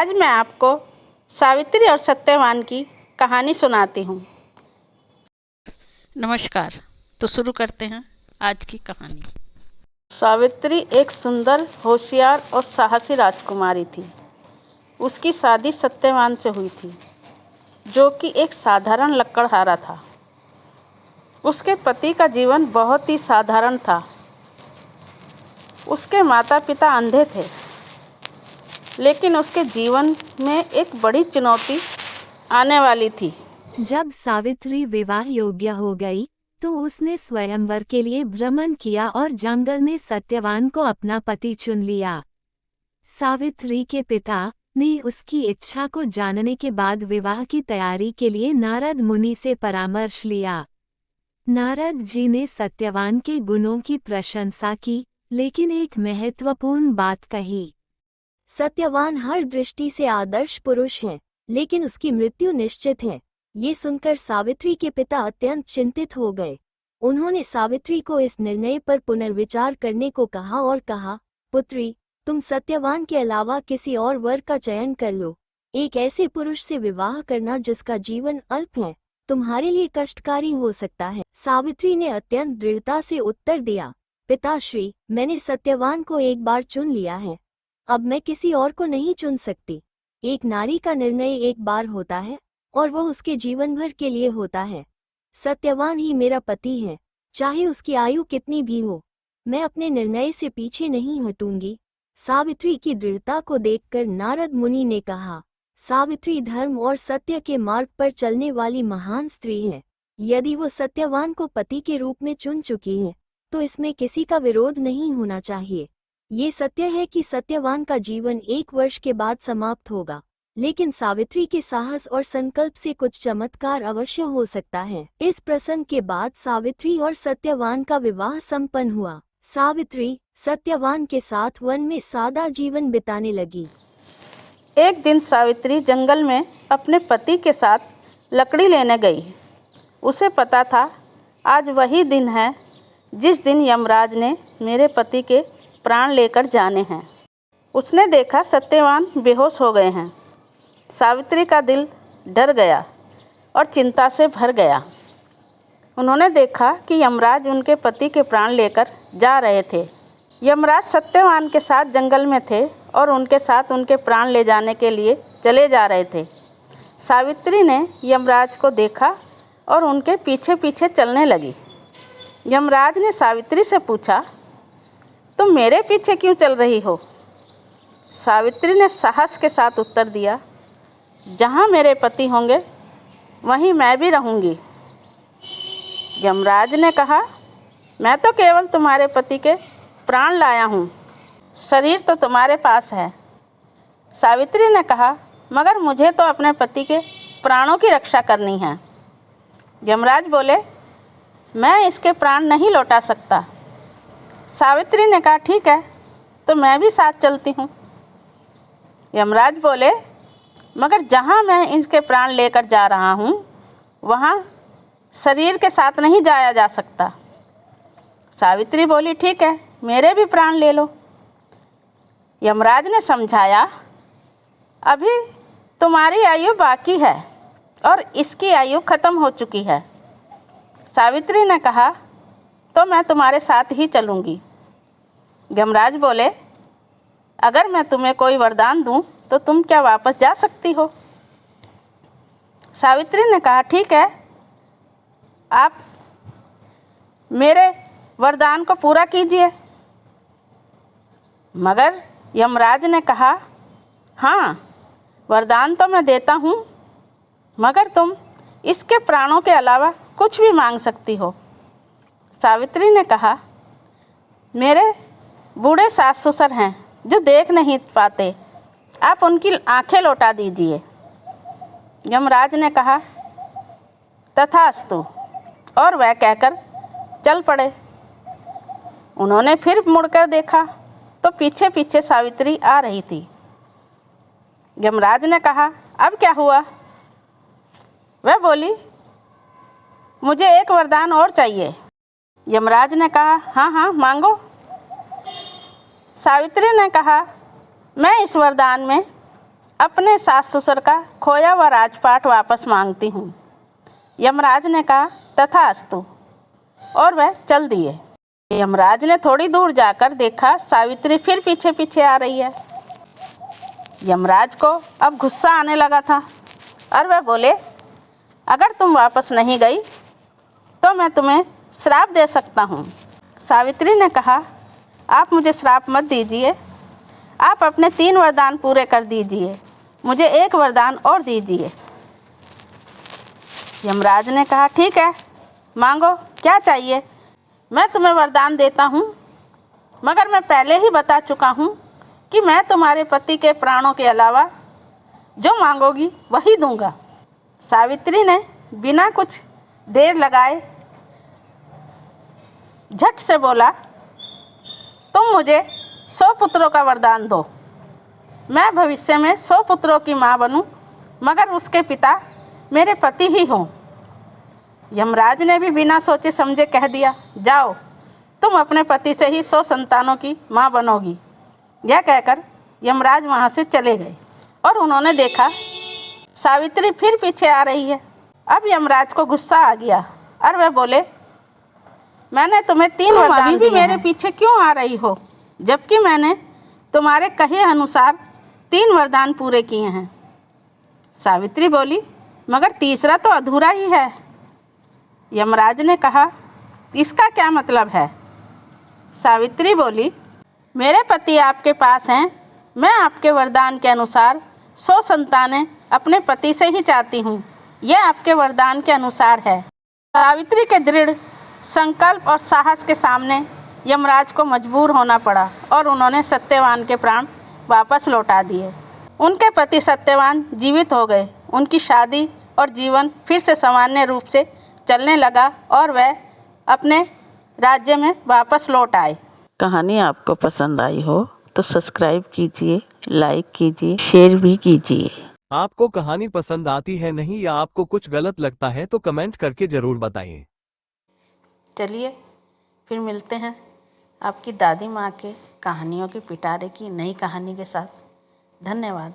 आज मैं आपको सावित्री और सत्यवान की कहानी सुनाती हूँ। नमस्कार। तो शुरू करते हैं आज की कहानी। सावित्री एक सुंदर, होशियार और साहसी राजकुमारी थी। उसकी शादी सत्यवान से हुई थी, जो कि एक साधारण लकड़हारा था। उसके पति का जीवन बहुत ही साधारण था। उसके माता पिता अंधे थे, लेकिन उसके जीवन में एक बड़ी चुनौती आने वाली थी। जब सावित्री विवाह योग्य हो गई तो उसने स्वयंवर के लिए भ्रमण किया और जंगल में सत्यवान को अपना पति चुन लिया। सावित्री के पिता ने उसकी इच्छा को जानने के बाद विवाह की तैयारी के लिए नारद मुनि से परामर्श लिया। नारद जी ने सत्यवान के गुणों की प्रशंसा की, लेकिन एक महत्वपूर्ण बात कही। सत्यवान हर दृष्टि से आदर्श पुरुष है, लेकिन उसकी मृत्यु निश्चित है। ये सुनकर सावित्री के पिता अत्यंत चिंतित हो गए। उन्होंने सावित्री को इस निर्णय पर पुनर्विचार करने को कहा और कहा, पुत्री, तुम सत्यवान के अलावा किसी और वर का चयन कर लो। एक ऐसे पुरुष से विवाह करना जिसका जीवन अल्प है, तुम्हारे लिए कष्टकारी हो सकता है। सावित्री ने अत्यंत दृढ़ता से उत्तर दिया, पिताश्री, मैंने सत्यवान को एक बार चुन लिया है, अब मैं किसी और को नहीं चुन सकती। एक नारी का निर्णय एक बार होता है और वह उसके जीवन भर के लिए होता है। सत्यवान ही मेरा पति है, चाहे उसकी आयु कितनी भी हो। मैं अपने निर्णय से पीछे नहीं हटूंगी। सावित्री की दृढ़ता को देखकर नारद मुनि ने कहा, सावित्री धर्म और सत्य के मार्ग पर चलने वाली महान स्त्री है। यदि वो सत्यवान को पति के रूप में चुन चुकी है, तो इसमें किसी का विरोध नहीं होना चाहिए। ये सत्य है कि सत्यवान का जीवन 1 वर्ष के बाद समाप्त होगा, लेकिन सावित्री के साहस और संकल्प से कुछ चमत्कार अवश्य हो सकता है। इस प्रसंग के बाद सावित्री और सत्यवान का विवाह संपन्न हुआ। सावित्री सत्यवान के साथ वन में सादा जीवन बिताने लगी। एक दिन सावित्री जंगल में अपने पति के साथ लकड़ी लेने गई। उसे पता था आज वही दिन है जिस दिन यमराज ने मेरे पति के प्राण लेकर जाने हैं। उसने देखा सत्यवान बेहोश हो गए हैं। सावित्री का दिल डर गया और चिंता से भर गया। उन्होंने देखा कि यमराज उनके पति के प्राण लेकर जा रहे थे। यमराज सत्यवान के साथ जंगल में थे और उनके साथ उनके प्राण ले जाने के लिए चले जा रहे थे। सावित्री ने यमराज को देखा और उनके पीछे पीछे चलने लगी। यमराज ने सावित्री से पूछा, तुम मेरे पीछे क्यों चल रही हो? सावित्री ने साहस के साथ उत्तर दिया, जहाँ मेरे पति होंगे वहीं मैं भी रहूँगी। यमराज ने कहा, मैं तो केवल तुम्हारे पति के प्राण लाया हूँ, शरीर तो तुम्हारे पास है। सावित्री ने कहा, मगर मुझे तो अपने पति के प्राणों की रक्षा करनी है। यमराज बोले, मैं इसके प्राण नहीं लौटा सकता। सावित्री ने कहा, ठीक है, तो मैं भी साथ चलती हूँ। यमराज बोले, मगर जहाँ मैं इनके प्राण लेकर जा रहा हूँ वहाँ शरीर के साथ नहीं जाया जा सकता। सावित्री बोली, ठीक है, मेरे भी प्राण ले लो। यमराज ने समझाया, अभी तुम्हारी आयु बाकी है और इसकी आयु खत्म हो चुकी है। सावित्री ने कहा, तो मैं तुम्हारे साथ ही चलूँगी। यमराज बोले, अगर मैं तुम्हें कोई वरदान दूं तो तुम क्या वापस जा सकती हो? सावित्री ने कहा, ठीक है, आप मेरे वरदान को पूरा कीजिए। मगर यमराज ने कहा, हाँ, वरदान तो मैं देता हूँ, मगर तुम इसके प्राणों के अलावा कुछ भी मांग सकती हो। सावित्री ने कहा, मेरे बूढ़े सास ससुर हैं जो देख नहीं पाते, आप उनकी आंखें लौटा दीजिए। यमराज ने कहा, तथास्तु, और वह कहकर चल पड़े। उन्होंने फिर मुड़कर देखा तो पीछे पीछे सावित्री आ रही थी। यमराज ने कहा, अब क्या हुआ? वह बोली, मुझे एक वरदान और चाहिए। यमराज ने कहा, हाँ हाँ, मांगो। सावित्री ने कहा, मैं इस वरदान में अपने सास ससुर का खोया हुआ राजपाट वापस मांगती हूँ। यमराज ने कहा तथास्तु, और वह चल दिए। यमराज ने थोड़ी दूर जाकर देखा सावित्री फिर पीछे पीछे आ रही है। यमराज को अब गुस्सा आने लगा था और वह बोले, अगर तुम वापस नहीं गई तो मैं तुम्हें श्राप दे सकता हूँ। सावित्री ने कहा, आप मुझे श्राप मत दीजिए, आप अपने 3 वरदान पूरे कर दीजिए, मुझे 1 वरदान और दीजिए। यमराज ने कहा, ठीक है, मांगो, क्या चाहिए, मैं तुम्हें वरदान देता हूँ, मगर मैं पहले ही बता चुका हूँ कि मैं तुम्हारे पति के प्राणों के अलावा जो मांगोगी वही दूंगा। सावित्री ने बिना कुछ देर लगाए झट से बोला, तुम मुझे 100 पुत्रों का वरदान दो, मैं भविष्य में 100 पुत्रों की माँ बनूं, मगर उसके पिता मेरे पति ही हों। यमराज ने भी बिना सोचे समझे कह दिया, जाओ, तुम अपने पति से ही 100 संतानों की माँ बनोगी। यह कहकर यमराज वहाँ से चले गए और उन्होंने देखा सावित्री फिर पीछे आ रही है। अब यमराज को गुस्सा आ गया और वह बोले, मैंने तुम्हें 3 वरदान दिए हैं, मेरे पीछे क्यों आ रही हो, जबकि मैंने तुम्हारे कहे अनुसार 3 वरदान पूरे किए हैं। सावित्री बोली, मगर तीसरा तो अधूरा ही है। यमराज ने कहा, इसका क्या मतलब है? सावित्री बोली, मेरे पति आपके पास हैं, मैं आपके वरदान के अनुसार 100 संतानें अपने पति से ही चाहती हूँ, यह आपके वरदान के अनुसार है। सावित्री के दृढ़ संकल्प और साहस के सामने यमराज को मजबूर होना पड़ा और उन्होंने सत्यवान के प्राण वापस लौटा दिए। उनके पति सत्यवान जीवित हो गए, उनकी शादी और जीवन फिर से सामान्य रूप से चलने लगा और वह अपने राज्य में वापस लौट आए। कहानी आपको पसंद आई हो तो सब्सक्राइब कीजिए, लाइक कीजिए, शेयर भी कीजिए। आपको कहानी पसंद आती है नहीं या आपको कुछ गलत लगता है तो कमेंट करके जरूर बताइए। चलिए फिर मिलते हैं आपकी दादी माँ के कहानियों के पिटारे की नई कहानी के साथ। धन्यवाद।